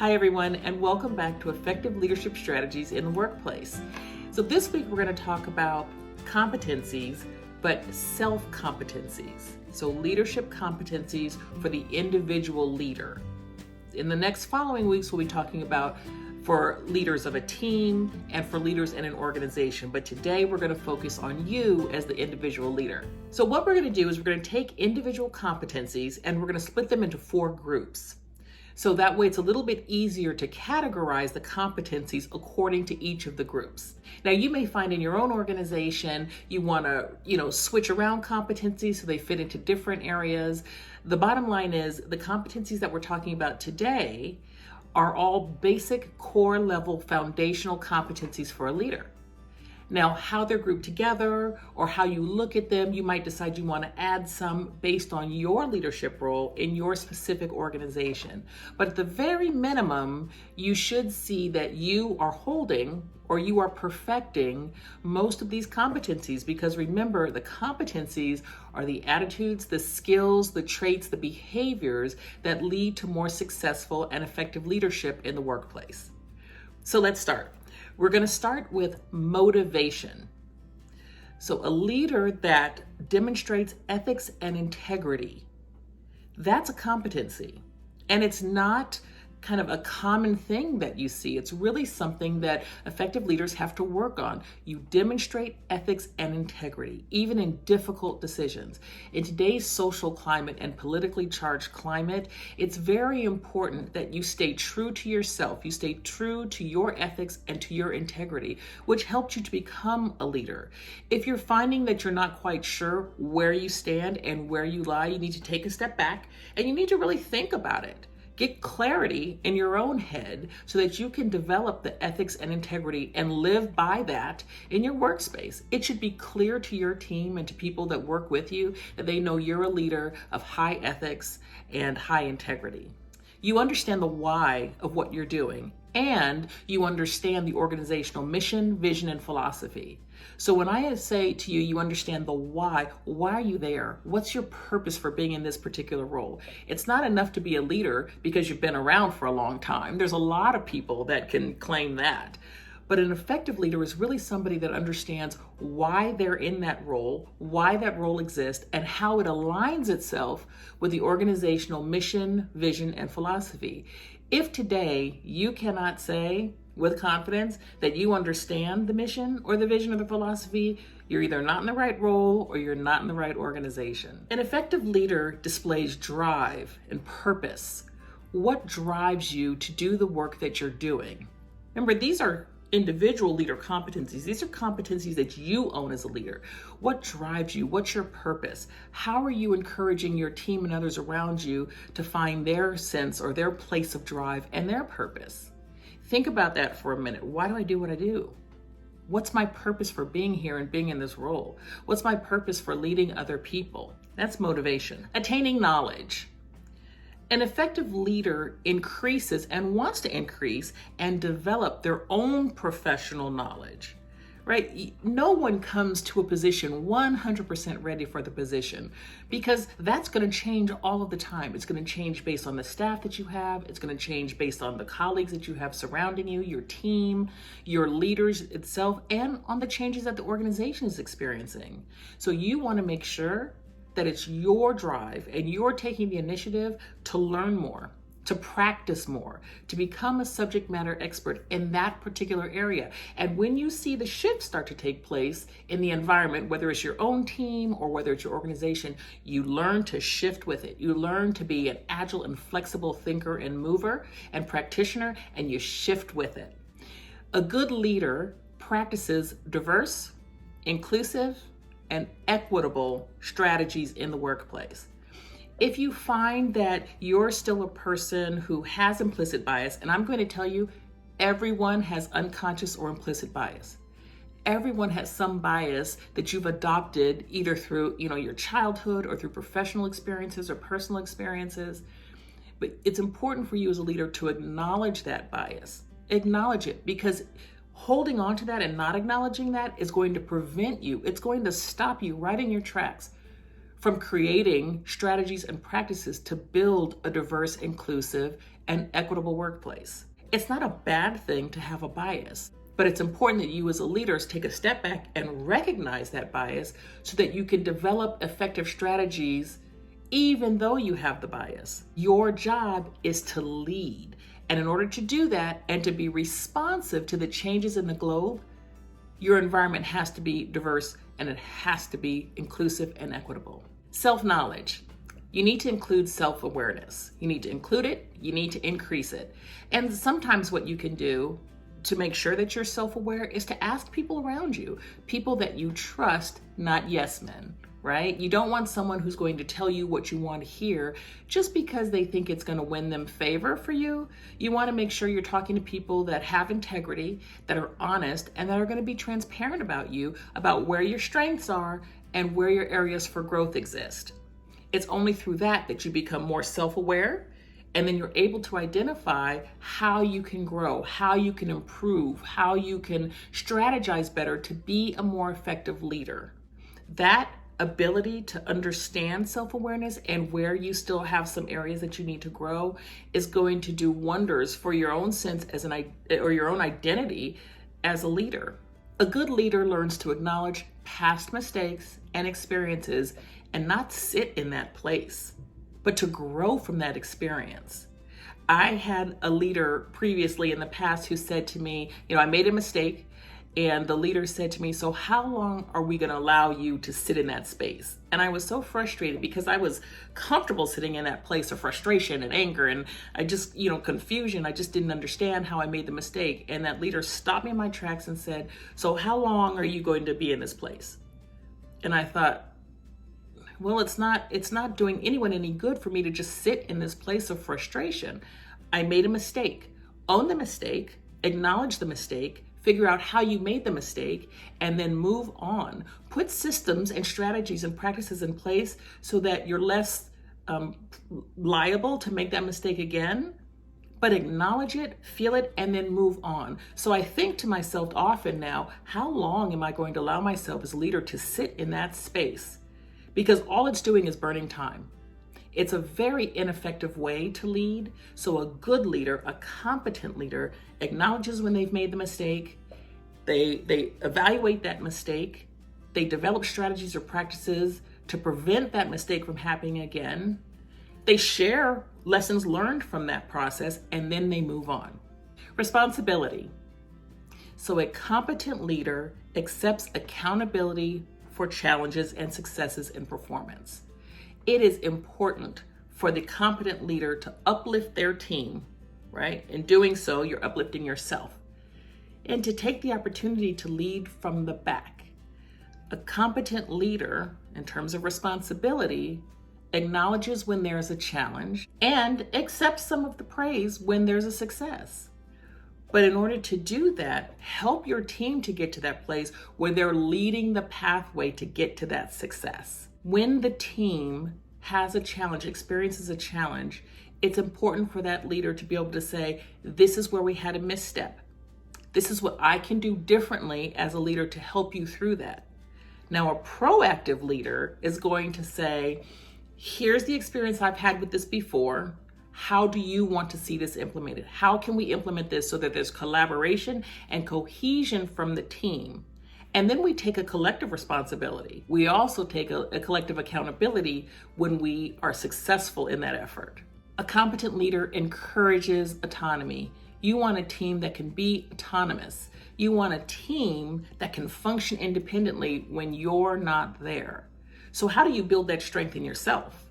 Hi everyone, and welcome back to Effective Leadership Strategies in the Workplace. So this week we're going to talk about competencies, but self competencies. So leadership competencies for the individual leader. In the next following weeks we'll be talking about for leaders of a team and for leaders in an organization. But today we're going to focus on you as the individual leader. So what we're going to do is we're going to take individual competencies and we're going to split them into 4 groups. So that way it's a little bit easier to categorize the competencies according to each of the groups. Now you may find in your own organization you want to, switch around competencies so they fit into different areas. The bottom line is the competencies that we're talking about today are all basic core level foundational competencies for a leader. Now, how they're grouped together or how you look at them, you might decide you want to add some based on your leadership role in your specific organization. But at the very minimum, you should see that you are holding or you are perfecting most of these competencies, because remember, the competencies are the attitudes, the skills, the traits, the behaviors that lead to more successful and effective leadership in the workplace. So let's start. We're going to start with motivation. So a leader that demonstrates ethics and integrity, that's a competency. And it's not kind of a common thing that you see. It's really something that effective leaders have to work on. You demonstrate ethics and integrity, even in difficult decisions. In today's social climate and politically charged climate, it's very important that you stay true to yourself. You stay true to your ethics and to your integrity, which helps you to become a leader. If you're finding that you're not quite sure where you stand and where you lie, you need to take a step back and you need to really think about it. Get clarity in your own head so that you can develop the ethics and integrity and live by that in your workspace. It should be clear to your team and to people that work with you that they know you're a leader of high ethics and high integrity. You understand the why of what you're doing, and you understand the organizational mission, vision, and philosophy. So when I say to you, you understand the why are you there? What's your purpose for being in this particular role? It's not enough to be a leader because you've been around for a long time. There's a lot of people that can claim that. But an effective leader is really somebody that understands why they're in that role, why that role exists, and how it aligns itself with the organizational mission, vision, and philosophy. If today you cannot say with confidence that you understand the mission or the vision or the philosophy, you're either not in the right role or you're not in the right organization. An effective leader displays drive and purpose. What drives you to do the work that you're doing? Remember, these are individual leader competencies. These are competencies that you own as a leader. What drives you? What's your purpose? How are you encouraging your team and others around you to find their sense or their place of drive and their purpose? Think about that for a minute. Why do I do what I do? What's my purpose for being here and being in this role? What's my purpose for leading other people? That's motivation. Attaining knowledge. An effective leader increases and wants to increase and develop their own professional knowledge, right? No one comes to a position 100% ready for the position, because that's going to change all of the time. It's going to change based on the staff that you have. It's going to change based on the colleagues that you have surrounding you, your team, your leaders itself, and on the changes that the organization is experiencing. So you want to make sure that it's your drive and you're taking the initiative to learn more, to practice more, to become a subject matter expert in that particular area. And when you see the shift start to take place in the environment, whether it's your own team or whether it's your organization, you learn to shift with it. You learn to be an agile and flexible thinker and mover and practitioner, and you shift with it. A good leader practices diverse, inclusive, and equitable strategies in the workplace. If you find that you're still a person who has implicit bias, and I'm going to tell you, everyone has unconscious or implicit bias. Everyone has some bias that you've adopted either through, your childhood or through professional experiences or personal experiences. But it's important for you as a leader to acknowledge that bias. Acknowledge it, because holding on to that and not acknowledging that is going to prevent you. It's going to stop you right in your tracks from creating strategies and practices to build a diverse, inclusive, and equitable workplace. It's not a bad thing to have a bias, but it's important that you as a leader take a step back and recognize that bias so that you can develop effective strategies even though you have the bias. Your job is to lead. And in order to do that and to be responsive to the changes in the globe, your environment has to be diverse and it has to be inclusive and equitable. Self-knowledge. You need to include self-awareness. You need to include it, you need to increase it. And sometimes what you can do to make sure that you're self-aware is to ask people around you, people that you trust, not yes men, right? You don't want someone who's going to tell you what you want to hear just because they think it's going to win them favor for you. You want to make sure you're talking to people that have integrity, that are honest, and that are going to be transparent about you, about where your strengths are and where your areas for growth exist. It's only through that you become more self-aware, and then you're able to identify how you can grow, how you can improve, how you can strategize better to be a more effective leader. That ability to understand self-awareness and where you still have some areas that you need to grow is going to do wonders for your own sense or your own identity as a leader. A good leader learns to acknowledge past mistakes and experiences and not sit in that place, but to grow from that experience. I had a leader previously in the past who said to me, I made a mistake, and the leader said to me, so how long are we going to allow you to sit in that space? And I was so frustrated because I was comfortable sitting in that place of frustration and anger and I just, confusion. I just didn't understand how I made the mistake. And that leader stopped me in my tracks and said, so how long are you going to be in this place? And I thought, well, it's not doing anyone any good for me to just sit in this place of frustration. I made a mistake. Own the mistake, acknowledge the mistake, figure out how you made the mistake, and then move on. Put systems and strategies and practices in place so that you're less liable to make that mistake again, but acknowledge it, feel it, and then move on. So I think to myself often now, how long am I going to allow myself as a leader to sit in that space? Because all it's doing is burning time. It's a very ineffective way to lead. So a good leader, a competent leader, acknowledges when they've made the mistake. They evaluate that mistake. They develop strategies or practices to prevent that mistake from happening again. They share lessons learned from that process, and then they move on. Responsibility. So a competent leader accepts accountability for challenges and successes in performance. It is important for the competent leader to uplift their team, right? In doing so, you're uplifting yourself. And to take the opportunity to lead from the back. A competent leader, in terms of responsibility, acknowledges when there's a challenge and accepts some of the praise when there's a success. But in order to do that, help your team to get to that place where they're leading the pathway to get to that success. When the team has a challenge, experiences a challenge, it's important for that leader to be able to say, this is where we had a misstep. This is what I can do differently as a leader to help you through that. Now, a proactive leader is going to say, here's the experience I've had with this before. How do you want to see this implemented? How can we implement this so that there's collaboration and cohesion from the team? And then we take a collective responsibility. We also take a collective accountability when we are successful in that effort. A competent leader encourages autonomy. You want a team that can be autonomous. You want a team that can function independently when you're not there. So how do you build that strength in yourself?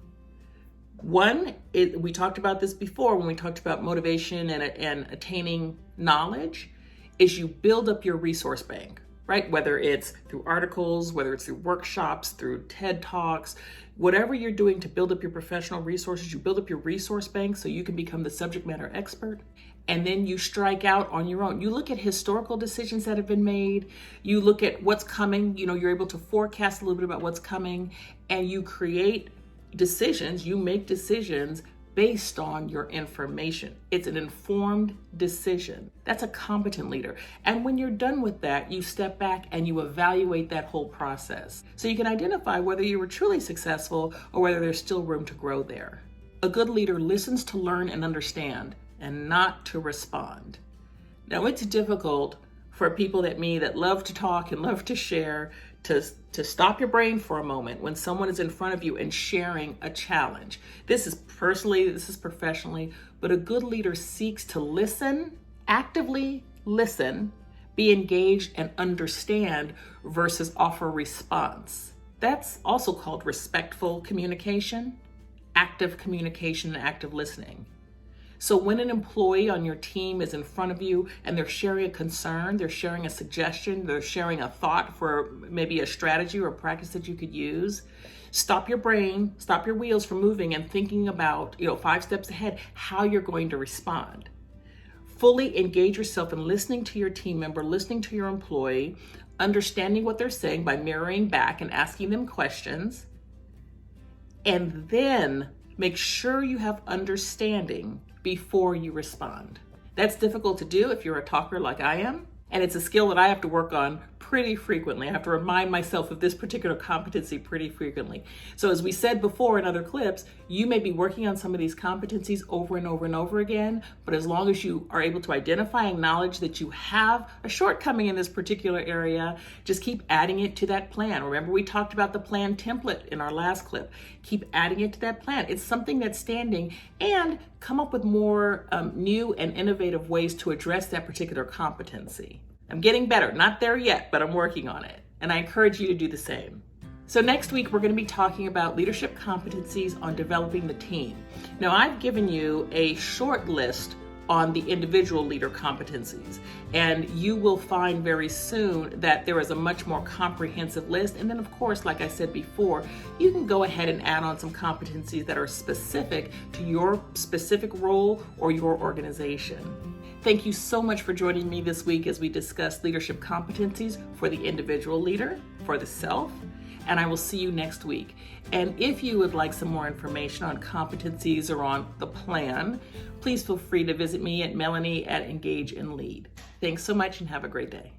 One, we talked about this before when we talked about motivation and attaining knowledge, is you build up your resource bank, right? Whether it's through articles, whether it's through workshops, through TED Talks, whatever you're doing to build up your professional resources, you build up your resource bank so you can become the subject matter expert. And then you strike out on your own. You look at historical decisions that have been made. You look at what's coming. You're able to forecast a little bit about what's coming, and you create decisions. You make decisions based on your information. It's an informed decision. That's a competent leader. And when you're done with that, you step back and you evaluate that whole process. So you can identify whether you were truly successful or whether there's still room to grow there. A good leader listens to learn and understand and not to respond. Now, it's difficult for people like me that love to talk and love to share to stop your brain for a moment when someone is in front of you and sharing a challenge. This is personally, this is professionally, but a good leader seeks to listen, actively listen, be engaged and understand versus offer response. That's also called respectful communication, active communication, and active listening. So when an employee on your team is in front of you and they're sharing a concern, they're sharing a suggestion, they're sharing a thought for maybe a strategy or a practice that you could use, stop your brain, stop your wheels from moving and thinking about, 5 steps ahead, how you're going to respond. Fully engage yourself in listening to your team member, listening to your employee, understanding what they're saying by mirroring back and asking them questions, and then make sure you have understanding before you respond. That's difficult to do if you're a talker like I am, and it's a skill that I have to work on pretty frequently. I have to remind myself of this particular competency pretty frequently. So as we said before in other clips, you may be working on some of these competencies over and over and over again, but as long as you are able to identify and acknowledge that you have a shortcoming in this particular area, just keep adding it to that plan. Remember, we talked about the plan template in our last clip. Keep adding it to that plan. It's something that's standing, and come up with more new and innovative ways to address that particular competency. I'm getting better, not there yet, but I'm working on it. And I encourage you to do the same. So next week, we're going to be talking about leadership competencies on developing the team. Now, I've given you a short list on the individual leader competencies, and you will find very soon that there is a much more comprehensive list. And then, of course, like I said before, you can go ahead and add on some competencies that are specific to your specific role or your organization. Thank you so much for joining me this week as we discuss leadership competencies for the individual leader, for the self, and I will see you next week. And if you would like some more information on competencies or on the plan, please feel free to visit me at Melanie@Engage and Lead. Thanks so much and have a great day.